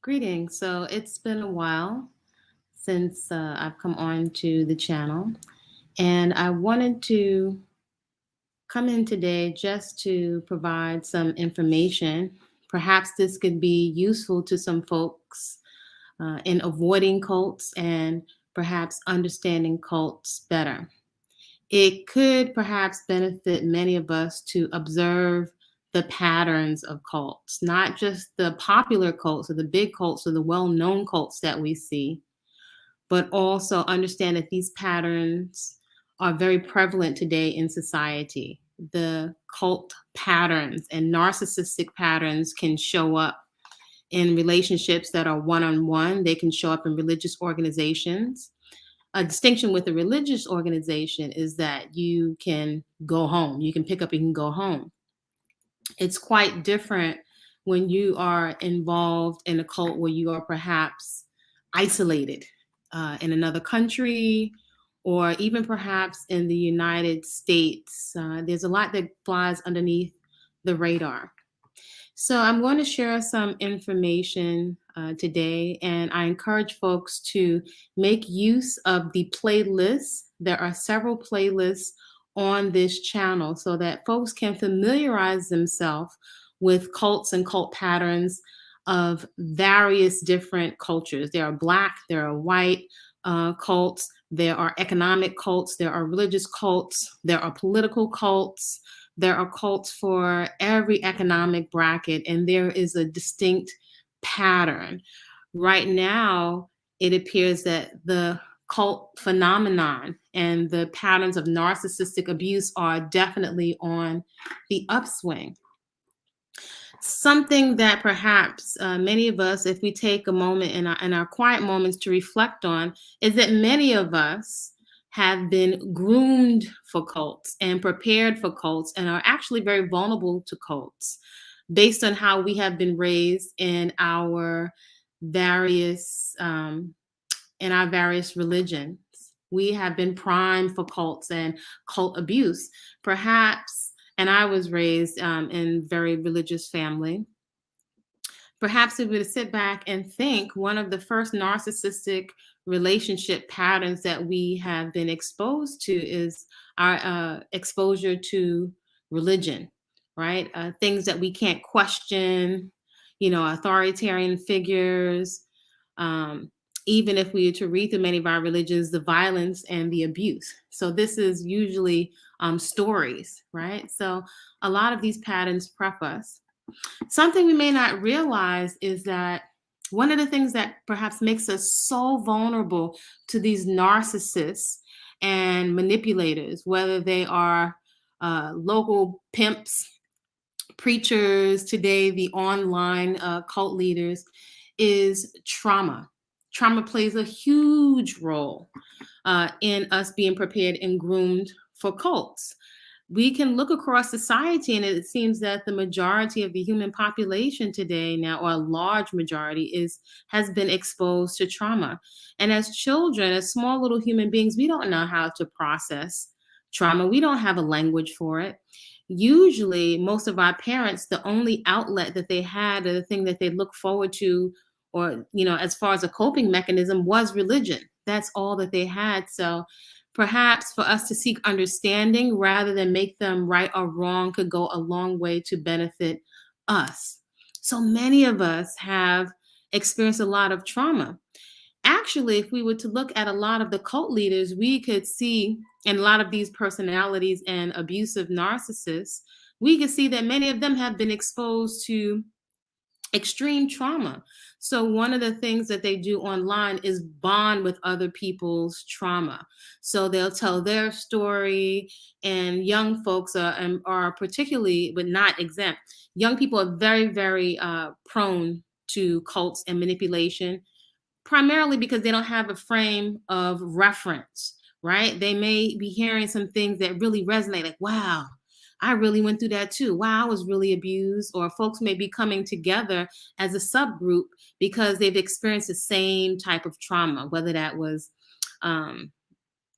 Greetings. So it's been a while since I've come on to the channel, and I wanted to come in today just to provide some information. Perhaps this could be useful to some folks in avoiding cults and perhaps understanding cults better. It could perhaps benefit many of us to observe the patterns of cults, not just the popular cults or the big cults or the well known cults that we see, but also understand that these patterns are very prevalent today in society. The cult patterns and narcissistic patterns can show up in relationships that are one on one, they can show up in religious organizations. A distinction with a religious organization is that you can go home. You can pick up and you can go home. It's quite different when you are involved in a cult where you are perhaps isolated in another country or even perhaps in the United States. There's a lot that flies underneath the radar. So I'm going to share some information today, and I encourage folks to make use of the playlists. There are several playlists on this channel so that folks can familiarize themselves with cults and cult patterns of various different cultures. There are Black, there are white cults, there are economic cults, there are religious cults, there are political cults. There are cults for every economic bracket, and there is a distinct pattern. Right now, it appears that the cult phenomenon and the patterns of narcissistic abuse are definitely on the upswing. Something that perhaps many of us, if we take a moment in our quiet moments to reflect on, is that many of us have been groomed for cults and prepared for cults and are actually very vulnerable to cults based on how we have been raised various in our various religions. We have been primed for cults and cult abuse. Perhaps, and I was raised in very religious family. Perhaps if we were to sit back and think, one of the first narcissistic relationship patterns that we have been exposed to is our exposure to religion, right? Things that we can't question, authoritarian figures. Um, Even if we were to read through many of our religions, the violence and the abuse. So this is usually stories, right? So a lot of these patterns prep us. Something we may not realize is that one of the things that perhaps makes us so vulnerable to these narcissists and manipulators, whether they are local pimps, preachers, today the online cult leaders, is trauma. Trauma plays a huge role in us being prepared and groomed for cults. We can look across society, and it seems that the majority of the human population today now, or a large majority, has been exposed to trauma. And as children, as small little human beings, we don't know how to process trauma. We don't have a language for it. Usually, most of our parents, the only outlet that they had, or the thing that they look forward to, or as far as a coping mechanism, was religion. That's all that they had. So perhaps for us to seek understanding rather than make them right or wrong could go a long way to benefit us. So many of us have experienced a lot of trauma. Actually, if we were to look at a lot of the cult leaders, we could see in a lot of these personalities and abusive narcissists, we could see that many of them have been exposed to extreme trauma. So one of the things that they do online is bond with other people's trauma. So they'll tell their story, and young folks are particularly, but not exempt. Young people are very, very prone to cults and manipulation, primarily because they don't have a frame of reference, right? They may be hearing some things that really resonate, like, wow, I really went through that too. Wow, I was really abused. Or folks may be coming together as a subgroup because they've experienced the same type of trauma, whether that was um,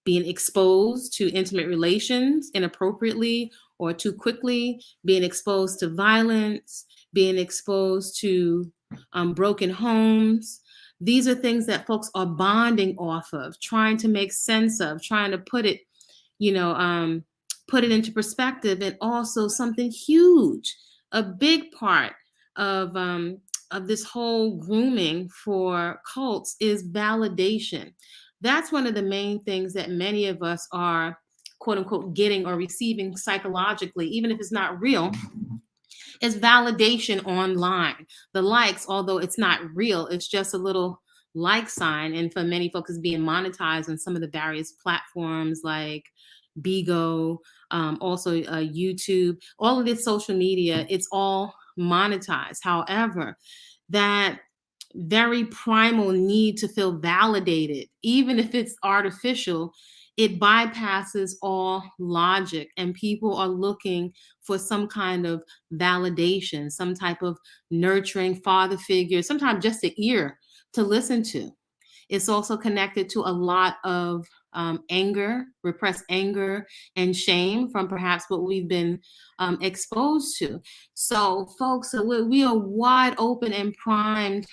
being exposed to intimate relations inappropriately, or too quickly, being exposed to violence, being exposed to broken homes. These are things that folks are bonding off of, trying to make sense of, trying to put it, you know, put it into perspective. And also something huge, a big part of this whole grooming for cults is validation. That's one of the main things that many of us are, quote unquote, getting or receiving psychologically, even if it's not real, is validation online. The likes, although it's not real, it's just a little like sign. And for many folks, it's being monetized on some of the various platforms like Bigo, also YouTube, all of this social media, it's all monetized. However, that very primal need to feel validated, even if it's artificial, it bypasses all logic. And people are looking for some kind of validation, some type of nurturing father figure, sometimes just an ear to listen to. It's also connected to a lot of anger, repressed anger, and shame from perhaps what we've been exposed to. So, folks, we are wide open and primed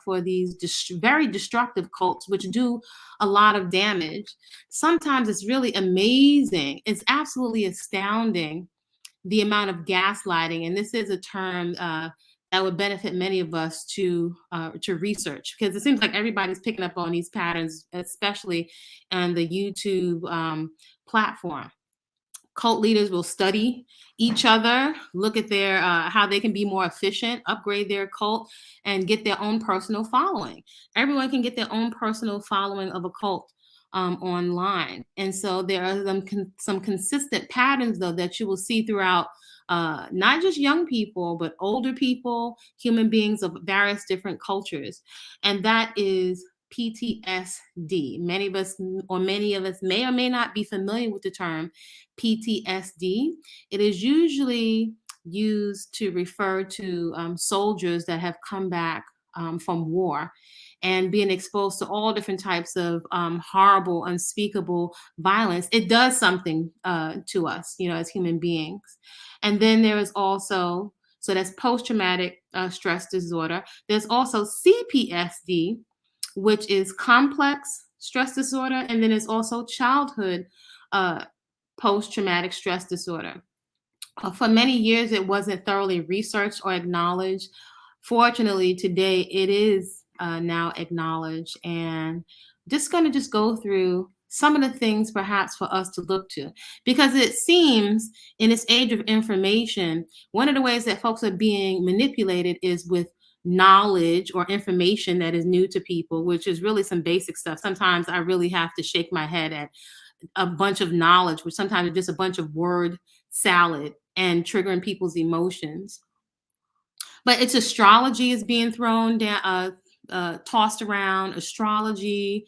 for these very destructive cults, which do a lot of damage. Sometimes it's really amazing. It's absolutely astounding the amount of gaslighting, and this is a term that would benefit many of us to research, because it seems like everybody's picking up on these patterns, especially on the YouTube platform. Cult leaders will study each other, look at their how they can be more efficient, upgrade their cult, and get their own personal following. Everyone can get their own personal following of a cult online, and so there are some consistent patterns though that you will see throughout not just young people, but older people, human beings of various different cultures, and that is PTSD. Many of us may or may not be familiar with the term PTSD. It is usually used to refer to soldiers that have come back from war and being exposed to all different types of horrible, unspeakable violence. It does something to us, as human beings. And then there is also, so that's post-traumatic stress disorder. There's also CPSD, which is complex stress disorder. And then it's also childhood post-traumatic stress disorder. For many years, it wasn't thoroughly researched or acknowledged. Fortunately, today it is now acknowledged, and just going to go through some of the things perhaps for us to look to, because it seems in this age of information, one of the ways that folks are being manipulated is with knowledge or information that is new to people, which is really some basic stuff. Sometimes I really have to shake my head at a bunch of knowledge, which sometimes is just a bunch of word salad and triggering people's emotions. But it's astrology is being thrown down, tossed around. Astrology.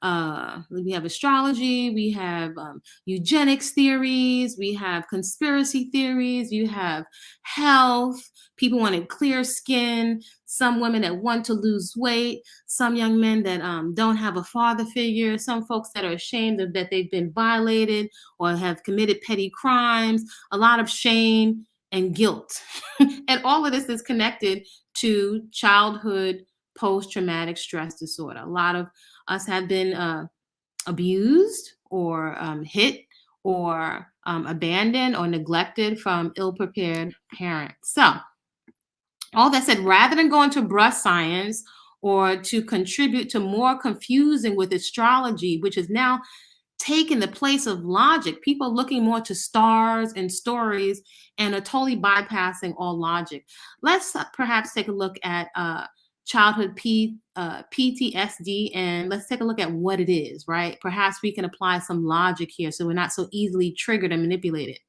We have astrology. We have eugenics theories. We have conspiracy theories. You have health. People wanting clear skin. Some women that want to lose weight. Some young men that don't have a father figure. Some folks that are ashamed of that they've been violated or have committed petty crimes. A lot of shame and guilt. And all of this is connected to childhood post-traumatic stress disorder. A lot of us have been abused or hit or abandoned or neglected from ill-prepared parents. So all that said, rather than going to brush science or to contribute to more confusing with astrology, which is now taking the place of logic, people are looking more to stars and stories and are totally bypassing all logic. Let's perhaps take a look at childhood PTSD, and let's take a look at what it is, right? Perhaps we can apply some logic here so we're not so easily triggered and manipulated.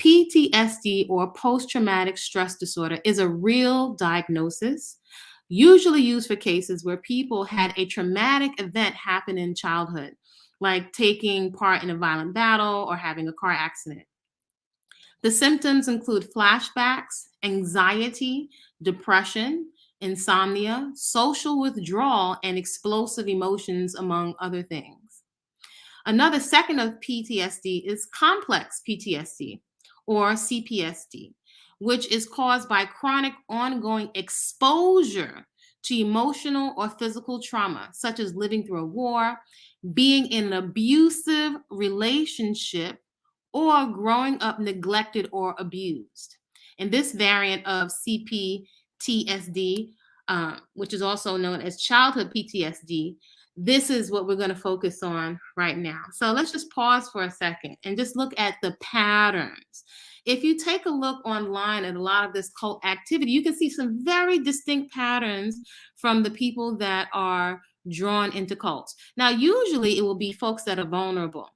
PTSD, or post-traumatic stress disorder, is a real diagnosis, usually used for cases where people had a traumatic event happen in childhood, like taking part in a violent battle or having a car accident. The symptoms include flashbacks, anxiety, depression, insomnia, social withdrawal, and explosive emotions, among other things. Another second of PTSD is complex PTSD, or CPSD, which is caused by chronic ongoing exposure to emotional or physical trauma, such as living through a war, being in an abusive relationship, or growing up neglected or abused. And this variant of CPTSD, which is also known as childhood PTSD, this is what we're going to focus on right now. So let's just pause for a second and just look at the patterns. If you take a look online at a lot of this cult activity, you can see some very distinct patterns from the people that are drawn into cults. Now, usually it will be folks that are vulnerable,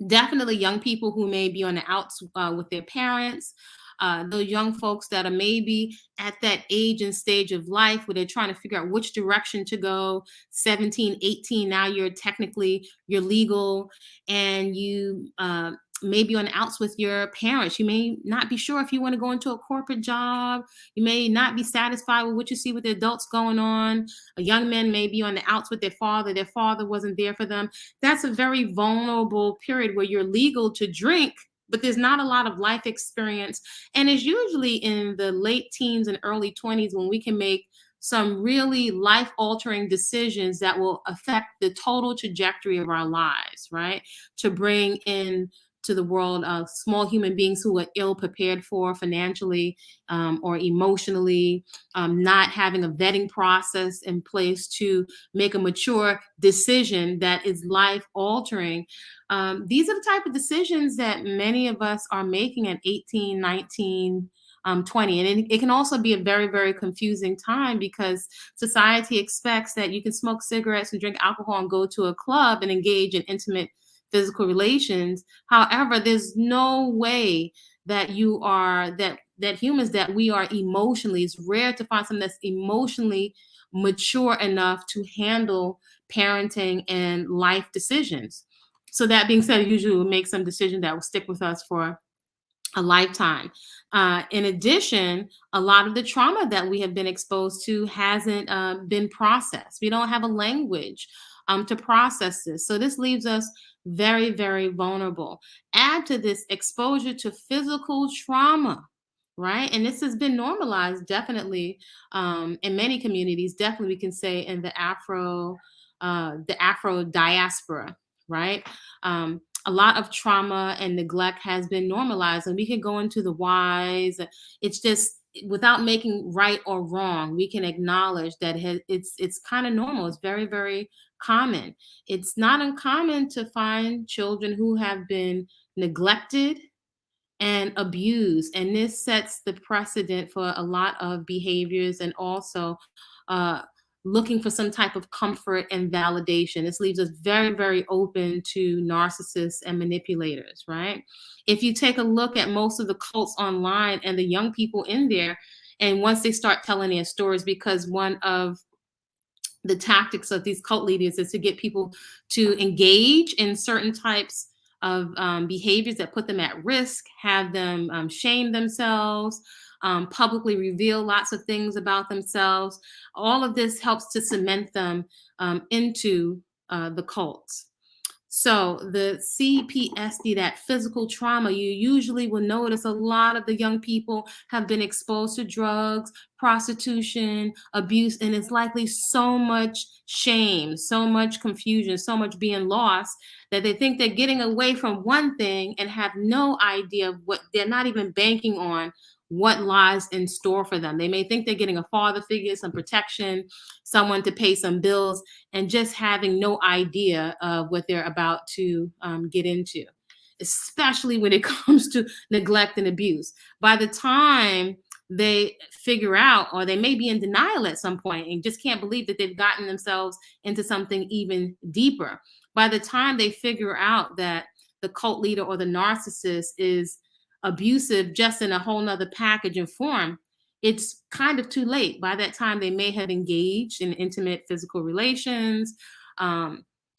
definitely young people who may be on the outs with their parents, those young folks that are maybe at that age and stage of life where they're trying to figure out which direction to go. 17, 18, now you're legal, and you may be on the outs with your parents. You may not be sure if you want to go into a corporate job. You may not be satisfied with what you see with the adults going on. A young man may be on the outs with their father. Their father wasn't there for them. That's a very vulnerable period where you're legal to drink, but there's not a lot of life experience. And it's usually in the late teens and early 20s when we can make some really life altering decisions that will affect the total trajectory of our lives, right? To bring in to the world of small human beings who are ill prepared for financially, or emotionally, not having a vetting process in place to make a mature decision that is life altering. These are the type of decisions that many of us are making at 18, 19, 20. And it can also be a very, very confusing time because society expects that you can smoke cigarettes and drink alcohol and go to a club and engage in intimate physical relations. However, there's no way that humans, that we are emotionally, it's rare to find someone that's emotionally mature enough to handle parenting and life decisions. So that being said, usually we'll make some decision that will stick with us for a lifetime. In addition, a lot of the trauma that we have been exposed to hasn't been processed. We don't have a language to process this. So this leaves us very, very vulnerable. Add to this exposure to physical trauma, right? And this has been normalized, definitely, in many communities. Definitely, we can say in the Afro diaspora, right? A lot of trauma and neglect has been normalized, and we can go into the whys. It's just, without making right or wrong, we can acknowledge that it's kind of normal. It's very, very common. It's not uncommon to find children who have been neglected and abused, and this sets the precedent for a lot of behaviors, and also uh, looking for some type of comfort and validation. This leaves us very, very open to narcissists and manipulators, right? If you take a look at most of the cults online and the young people in there, and once they start telling their stories, because one of the tactics of these cult leaders is to get people to engage in certain types of behaviors that put them at risk, have them shame themselves, publicly reveal lots of things about themselves. All of this helps to cement them into the cults. So the CPSD, that physical trauma, you usually will notice a lot of the young people have been exposed to drugs, prostitution, abuse, and it's likely so much shame, so much confusion, so much being lost that they think they're getting away from one thing and have no idea of what, they're not even banking on what lies in store for them. They may think they're getting a father figure, some protection, someone to pay some bills, and just having no idea of what they're about to get into, especially when it comes to neglect and abuse. By the time they figure out, or they may be in denial at some point and just can't believe that they've gotten themselves into something even deeper. By the time they figure out that the cult leader or the narcissist is abusive just in a whole nother package and form, it's kind of too late. By that time, they may have engaged in intimate physical relations,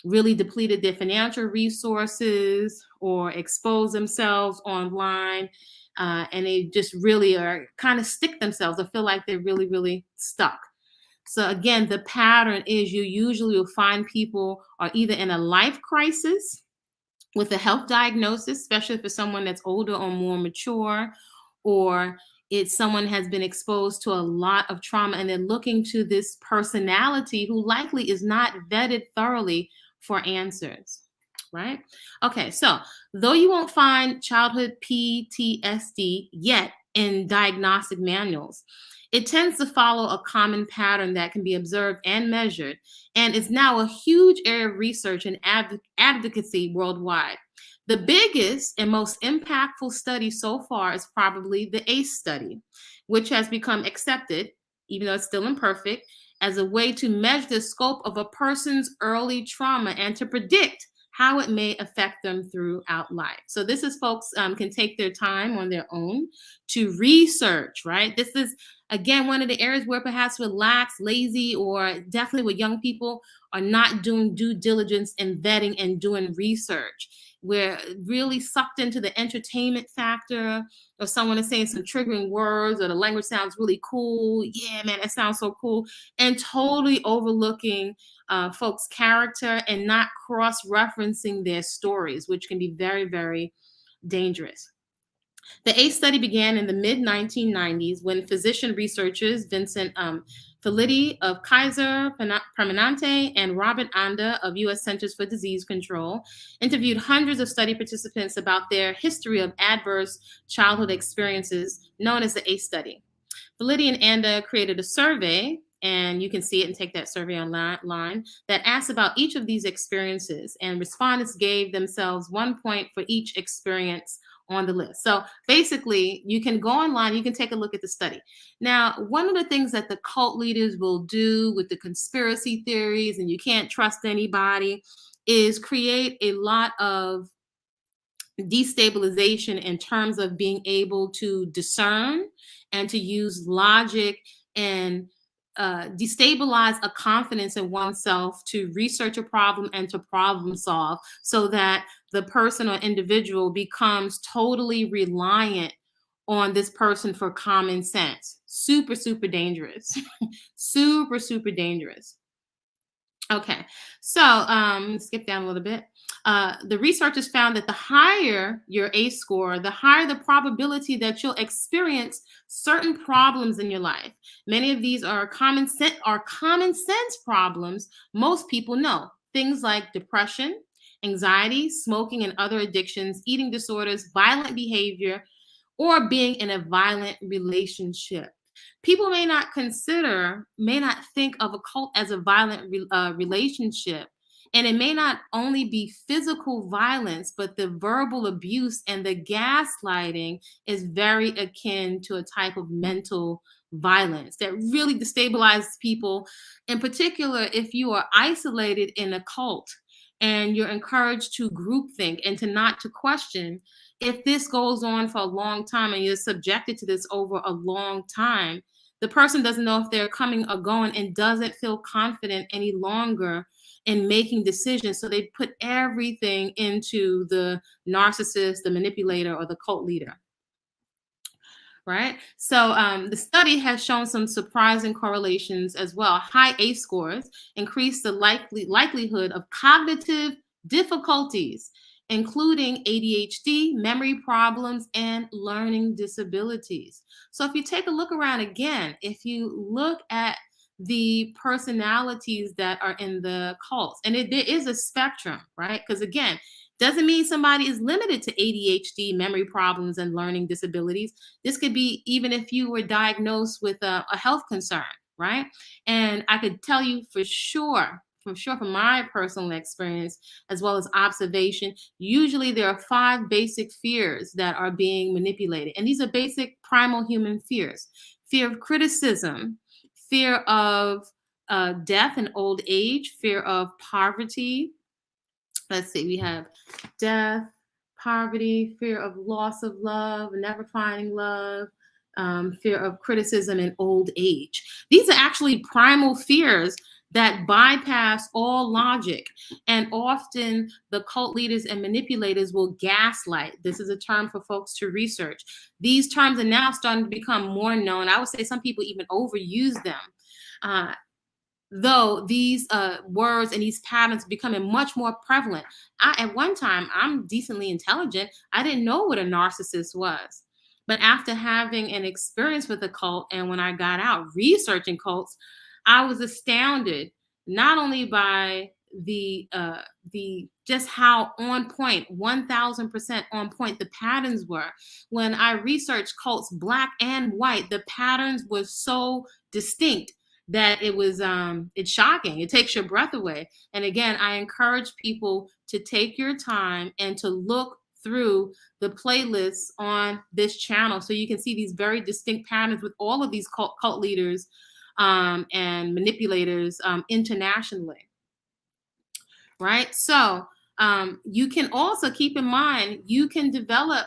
really depleted their financial resources, or exposed themselves online. And they just really are kind of stick themselves. I feel like they're really, really stuck. So again, the pattern is you usually will find people are either in a life crisis, with a health diagnosis, especially for someone that's older or more mature, or it's someone has been exposed to a lot of trauma and they're looking to this personality who likely is not vetted thoroughly for answers. Right? Okay, so though you won't find childhood PTSD yet in diagnostic manuals, it tends to follow a common pattern that can be observed and measured, and is now a huge area of research and advocacy worldwide. The biggest and most impactful study so far is probably the ACE study, which has become accepted, even though it's still imperfect, as a way to measure the scope of a person's early trauma and to predict how it may affect them throughout life. So this is folks can take their time on their own to research, right? This is again one of the areas where perhaps we're lax, lazy, or definitely with young people are not doing due diligence and vetting and doing research. We're really sucked into the entertainment factor, or someone is saying some triggering words, or the language sounds really cool. Yeah, man, that sounds so cool. And totally overlooking folks' character and not cross-referencing their stories, which can be very, very dangerous. The ACE study began in the mid 1990s when physician researchers Vincent Felitti of Kaiser Permanente and Robert Anda of U.S. Centers for Disease Control interviewed hundreds of study participants about their history of adverse childhood experiences, known as the ACE study. Felitti and Anda created a survey, and you can see it and take that survey online, that asked about each of these experiences, and respondents gave themselves 1 point for each experience on the list. So basically, you can go online, you can take a look at the study. Now, one of the things that the cult leaders will do with the conspiracy theories, and you can't trust anybody, is create a lot of destabilization in terms of being able to discern and to use logic and destabilize a confidence in oneself to research a problem and to problem solve, so that the person or individual becomes totally reliant on this person for common sense. Super, super dangerous. Super, super dangerous. Okay, so skip down a little bit. The researchers found that the higher your ACE score, the higher the probability that you'll experience certain problems in your life. Many of these are common sense problems most people know. Things like depression, anxiety, smoking and other addictions, eating disorders, violent behavior, or being in a violent relationship. People may not think of a cult as a violent relationship. And it may not only be physical violence, but the verbal abuse and the gaslighting is very akin to a type of mental violence that really destabilizes people. In particular, if you are isolated in a cult and you're encouraged to groupthink and to not to question, if this goes on for a long time and you're subjected to this over a long time, the person doesn't know if they're coming or going and doesn't feel confident any longer in making decisions. So they put everything into the narcissist, the manipulator, or the cult leader. Right? So the study has shown some surprising correlations as well. High ACE scores increase the likelihood of cognitive difficulties, including ADHD, memory problems, and learning disabilities. So if you take a look around again, if you look at the personalities that are in the cults, and there is a spectrum, right? Because again, doesn't mean somebody is limited to ADHD, memory problems, and learning disabilities. This could be even if you were diagnosed with a health concern, right? And I could tell you for sure, from my personal experience as well as observation, usually there are 5 basic fears that are being manipulated. And these are basic primal human fears: fear of criticism, fear of death and old age, fear of poverty. Let's see, we have death, poverty, fear of loss of love, never finding love, fear of criticism, and old age. These are actually primal fears that bypass all logic. And often the cult leaders and manipulators will gaslight. This is a term for folks to research. These terms are now starting to become more known. I would say some people even overuse them. though these words and these patterns becoming much more prevalent. At one time, I'm decently intelligent. I didn't know what a narcissist was. But after having an experience with a cult, and when I got out researching cults, I was astounded not only by the just how on point, 1000% on point the patterns were. When I researched cults, black and white, the patterns were so distinct that it's shocking. It takes your breath away. And again, I encourage people to take your time and to look through the playlists on this channel so you can see these very distinct patterns with all of these cult leaders and manipulators internationally, right? So you can also keep in mind, you can develop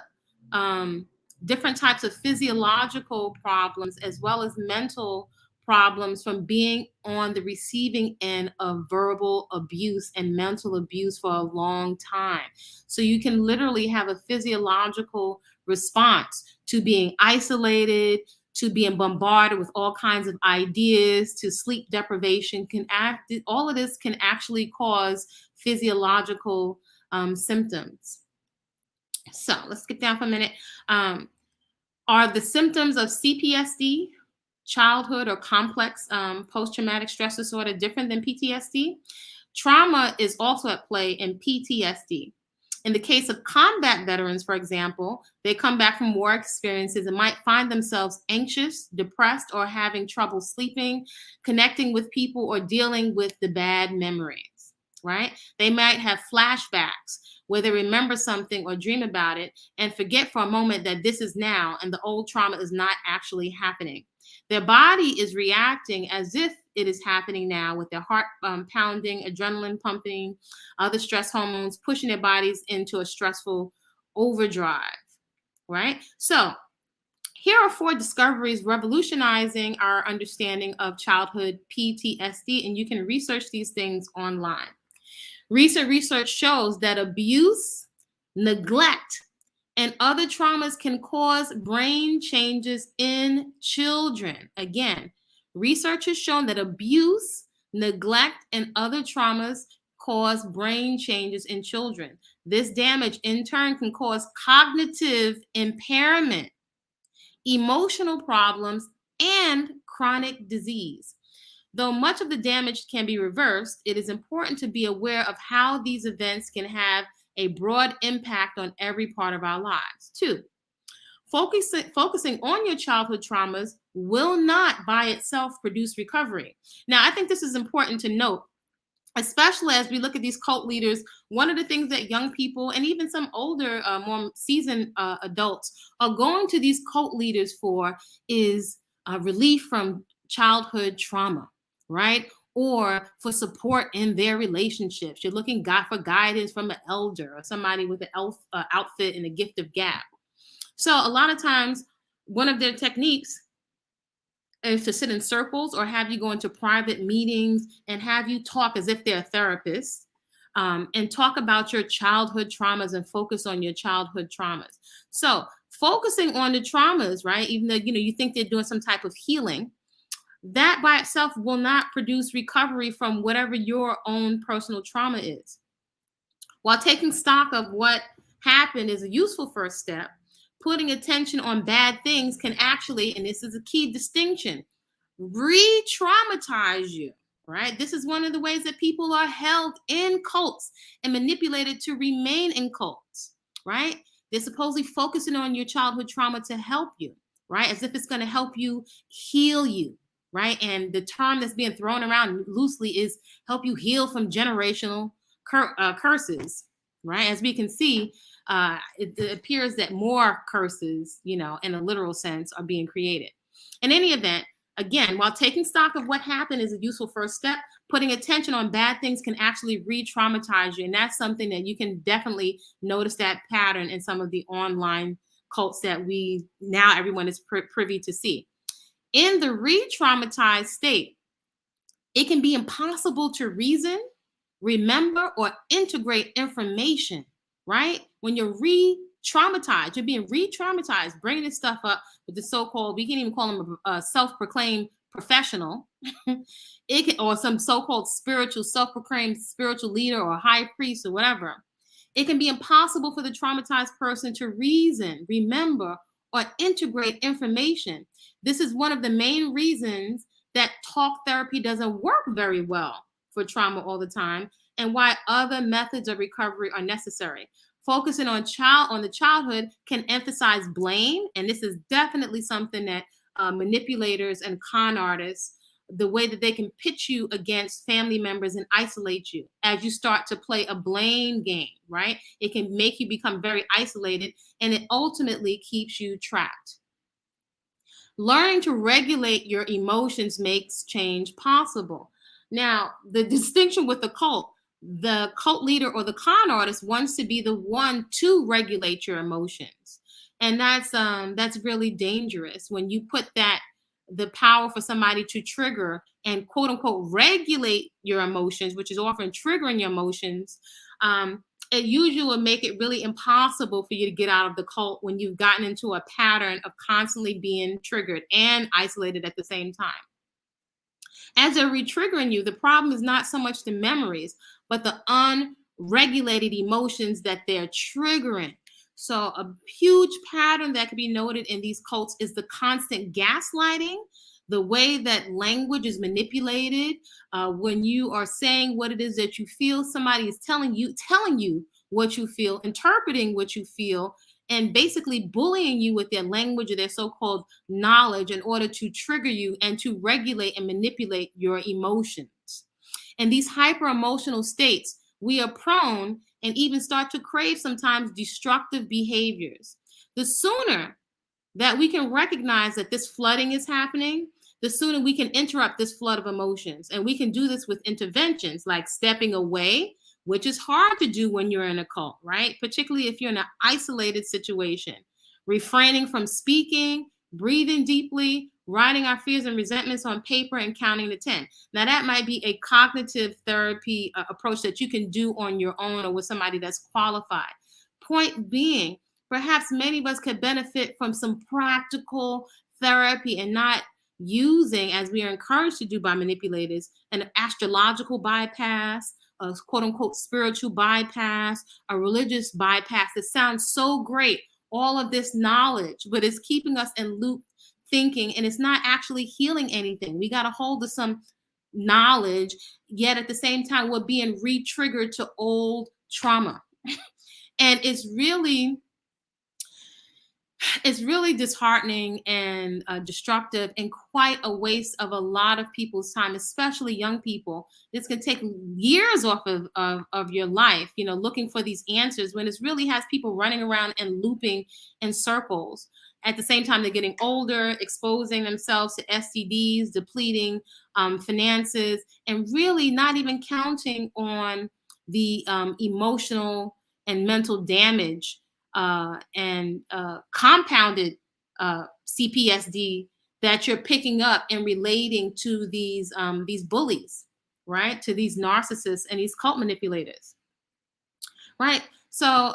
um, different types of physiological problems as well as mental problems from being on the receiving end of verbal abuse and mental abuse for a long time. So you can literally have a physiological response to being isolated, to being bombarded with all kinds of ideas, to sleep deprivation. All of this can actually cause physiological symptoms. So let's get down for a minute. Are the symptoms of CPSD, childhood or complex post-traumatic stress disorder, different than PTSD? Trauma is also at play in PTSD. In the case of combat veterans, for example, they come back from war experiences and might find themselves anxious, depressed, or having trouble sleeping, connecting with people, or dealing with the bad memories, right? They might have flashbacks where they remember something or dream about it and forget for a moment that this is now and the old trauma is not actually happening. Their body is reacting as if it is happening now, with their heart pounding, adrenaline pumping, other stress hormones pushing their bodies into a stressful overdrive, right? So here are 4 discoveries revolutionizing our understanding of childhood PTSD, and you can research these things online. Recent research shows that abuse, neglect, and other traumas can cause brain changes in children. Again, research has shown that abuse, neglect, and other traumas cause brain changes in children. This damage, in turn, can cause cognitive impairment, emotional problems, and chronic disease. Though much of the damage can be reversed, it is important to be aware of how these events can have a broad impact on every part of our lives. 2, focusing on your childhood traumas will not by itself produce recovery. Now, I think this is important to note, especially as we look at these cult leaders. One of the things that young people and even some older, more seasoned adults are going to these cult leaders for is relief from childhood trauma, right? Or for support in their relationships. You're looking for guidance from an elder or somebody with an outfit and a gift of gab. So a lot of times, one of their techniques is to sit in circles or have you go into private meetings and have you talk as if they're a therapist, and talk about your childhood traumas and focus on your childhood traumas. So focusing on the traumas, right? Even though you think they're doing some type of healing, that by itself will not produce recovery from whatever your own personal trauma is. While taking stock of what happened is a useful first step, putting attention on bad things can actually, and this is a key distinction, re-traumatize you, right? This is one of the ways that people are held in cults and manipulated to remain in cults, right? They're supposedly focusing on your childhood trauma to help you, right? As if it's going to help you heal you, right? And the term that's being thrown around loosely is help you heal from generational curses, right? As we can see, it appears that more curses, in a literal sense, are being created. In any event, again, while taking stock of what happened is a useful first step, putting attention on bad things can actually re-traumatize you. And that's something that you can definitely notice that pattern in some of the online cults that everyone is privy to see. In the re-traumatized state, it can be impossible to reason, remember, or integrate information, right? When you're being re-traumatized, bringing this stuff up with the so-called, we can't even call them self-proclaimed professional, it can, or some so-called spiritual, self-proclaimed spiritual leader or high priest or whatever, it can be impossible for the traumatized person to reason, remember, or integrate information. This is one of the main reasons that talk therapy doesn't work very well for trauma all the time, and why other methods of recovery are necessary. Focusing on the childhood can emphasize blame, and this is definitely something that manipulators and con artists, the way that they can pitch you against family members and isolate you as you start to play a blame game, right? It can make you become very isolated, and it ultimately keeps you trapped. Learning to regulate your emotions makes change possible. Now, the distinction with the cult leader or the con artist wants to be the one to regulate your emotions. And that's really dangerous when you put that the power for somebody to trigger and quote unquote regulate your emotions, which is often triggering your emotions. It usually will make it really impossible for you to get out of the cult when you've gotten into a pattern of constantly being triggered and isolated at the same time. As they're re-triggering you, the problem is not so much the memories, but the unregulated emotions that they're triggering. So a huge pattern that can be noted in these cults is the constant gaslighting, the way that language is manipulated. When you are saying what it is that you feel, somebody is telling you what you feel, interpreting what you feel, and basically bullying you with their language or their so-called knowledge in order to trigger you and to regulate and manipulate your emotions. In these hyper emotional states, we are prone and even start to crave sometimes destructive behaviors. The sooner that we can recognize that this flooding is happening, the sooner we can interrupt this flood of emotions. And we can do this with interventions like stepping away, which is hard to do when you're in a cult, right? Particularly if you're in an isolated situation. Refraining from speaking, breathing deeply, writing our fears and resentments on paper, and counting to 10. Now, that might be a cognitive therapy approach that you can do on your own or with somebody that's qualified. Point being, perhaps many of us could benefit from some practical therapy and not using, as we are encouraged to do by manipulators, an astrological bypass, a quote unquote spiritual bypass, a religious bypass. It sounds so great, all of this knowledge, but it's keeping us in loop thinking, and it's not actually healing anything. We got a hold of some knowledge, yet at the same time, we're being re-triggered to old trauma. And it's really disheartening and destructive and quite a waste of a lot of people's time, especially young people. This can take years off of your life, looking for these answers when it really has people running around and looping in circles. At the same time, they're getting older, exposing themselves to STDs, depleting finances, and really not even counting on the emotional and mental damage and compounded CPSD that you're picking up and relating to these bullies, right? To these narcissists and these cult manipulators, right? So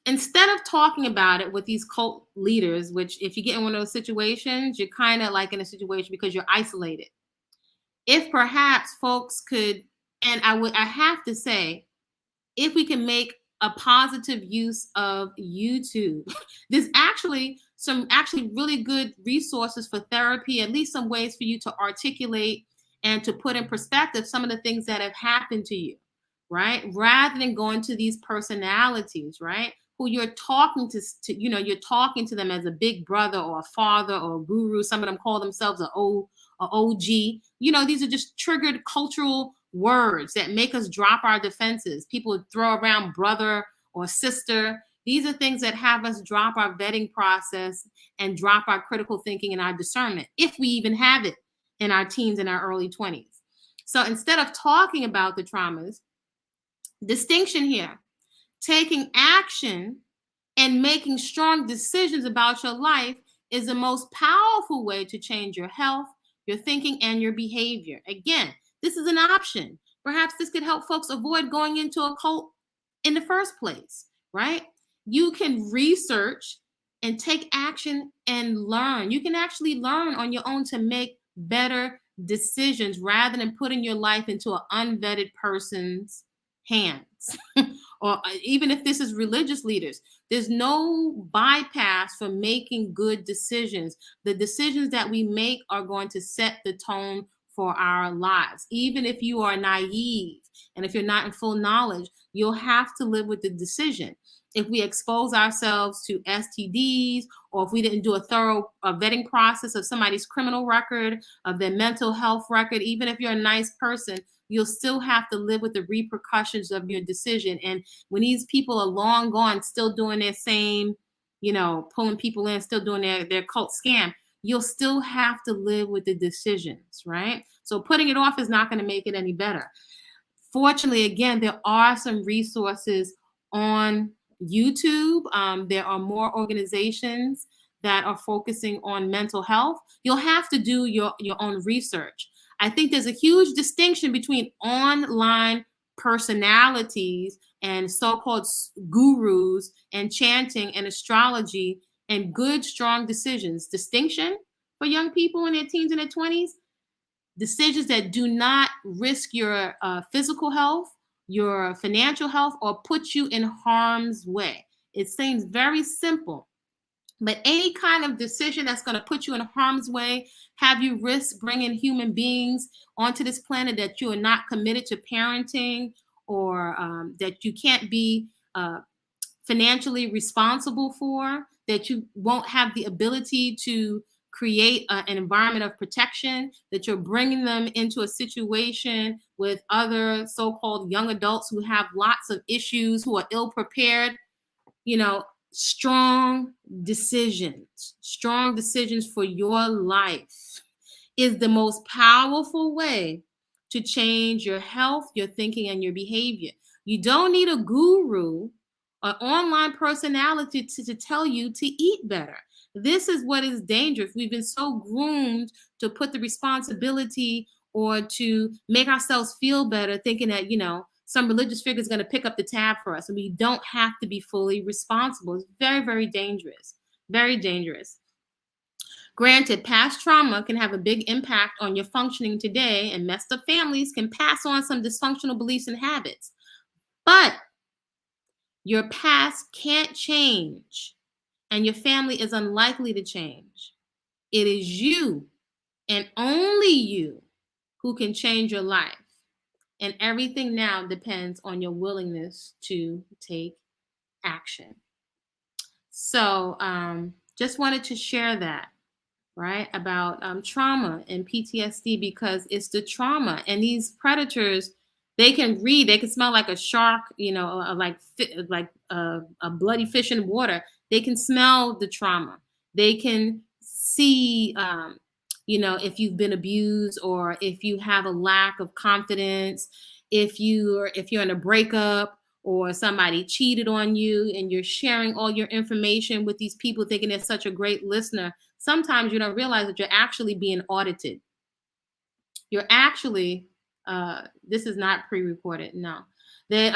instead of talking about it with these cult leaders, which if you get in one of those situations, you're kind of like in a situation because you're isolated. If perhaps folks could, and I have to say, if we can make a positive use of YouTube, there's some really good resources for therapy, at least some ways for you to articulate and to put in perspective some of the things that have happened to you, right? Rather than going to these personalities, right? Who you're talking to, you're talking to them as a big brother or a father or a guru. Some of them call themselves a OG. These are just triggered cultural words that make us drop our defenses. People throw around brother or sister. These are things that have us drop our vetting process and drop our critical thinking and our discernment, if we even have it in our teens and our early 20s. So instead of talking about the traumas, distinction here, taking action and making strong decisions about your life is the most powerful way to change your health, your thinking, and your behavior. Again, this is an option. Perhaps this could help folks avoid going into a cult in the first place, right? You can research and take action and learn. You can actually learn on your own to make better decisions rather than putting your life into an unvetted person's hands. Or even if this is religious leaders, there's no bypass for making good decisions. The decisions that we make are going to set the tone for our lives. Even if you are naive and if you're not in full knowledge, you'll have to live with the decision. If we expose ourselves to STDs, or if we didn't do a thorough vetting process of somebody's criminal record, of their mental health record, even if you're a nice person, you'll still have to live with the repercussions of your decision. And when these people are long gone, still doing their same, pulling people in, still doing their cult scam, you'll still have to live with the decisions, right? So putting it off is not going to make it any better. Fortunately, again, there are some resources on YouTube. There are more organizations that are focusing on mental health. You'll have to do your own research. I think there's a huge distinction between online personalities and so-called gurus and chanting and astrology and good, strong decisions. Distinction for young people in their teens and their 20s. Decisions that do not risk your physical health, your financial health, or put you in harm's way. It seems very simple, but any kind of decision that's going to put you in harm's way, have you risk bringing human beings onto this planet that you are not committed to parenting, or that you can't be financially responsible for, that you won't have the ability to create an environment of protection, that you're bringing them into a situation with other so-called young adults who have lots of issues, who are ill prepared. Strong decisions for your life is the most powerful way to change your health, your thinking, and your behavior. You don't need a guru or online personality to tell you to eat better. This is what is dangerous. We've been so groomed to put the responsibility or to make ourselves feel better, thinking that, some religious figure is going to pick up the tab for us, and we don't have to be fully responsible. It's very, very dangerous. Very dangerous. Granted, past trauma can have a big impact on your functioning today, and messed up families can pass on some dysfunctional beliefs and habits. But your past can't change, and your family is unlikely to change. It is you, and only you, who can change your life. And everything now depends on your willingness to take action. So just wanted to share that, right, about trauma and PTSD, because it's the trauma. And these predators, they can smell like a shark, like a bloody fish in water. They can smell the trauma. They can see, if you've been abused, or if you have a lack of confidence, if you're in a breakup, or somebody cheated on you, and you're sharing all your information with these people thinking they're such a great listener. Sometimes you don't realize that you're actually being audited. You're actually, this is not pre-recorded. No, they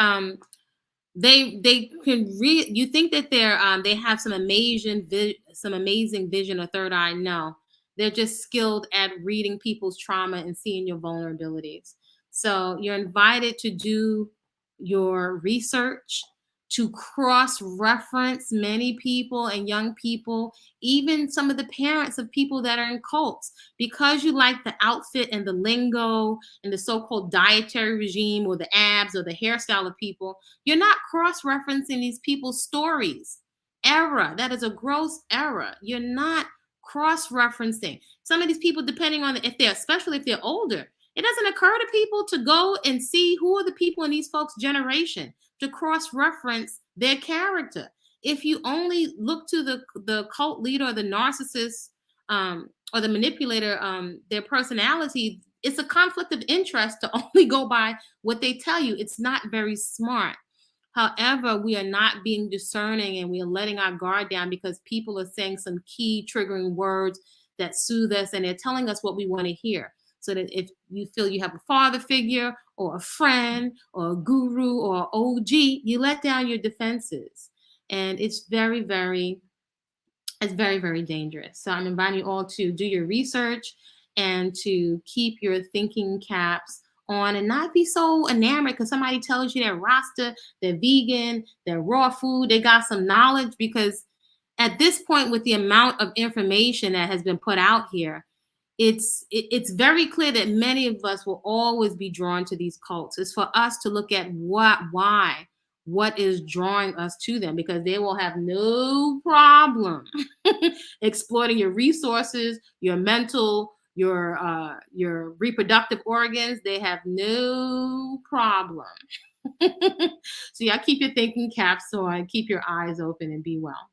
can read. You think that they have some amazing vision or third eye. No, they're just skilled at reading people's trauma and seeing your vulnerabilities. So you're invited to do your research, to cross-reference many people and young people, even some of the parents of people that are in cults. Because you like the outfit and the lingo and the so-called dietary regime, or the abs or the hairstyle of people, you're not cross-referencing these people's stories. Error. That is a gross error. You're not cross-referencing. Some of these people, depending on especially if they're older, it doesn't occur to people to go and see who are the people in these folks' generation, to cross-reference their character. If you only look to the cult leader, or the narcissist, or the manipulator, their personality, it's a conflict of interest to only go by what they tell you. It's not very smart. However, we are not being discerning, and we are letting our guard down because people are saying some key triggering words that soothe us, and they're telling us what we want to hear. So that if you feel you have a father figure, or a friend, or a guru, or OG, you let down your defenses. And it's very, very dangerous. So I'm inviting you all to do your research and to keep your thinking caps on and not be so enamored because somebody tells you they're Rasta, they're vegan, they're raw food, they got some knowledge. Because at this point, with the amount of information that has been put out here, it's very clear that many of us will always be drawn to these cults. It's for us to look at what is drawing us to them, because they will have no problem exploiting your resources, your mental, your reproductive organs. They have no problem. So yeah, keep your thinking caps on, keep your eyes open, and be well.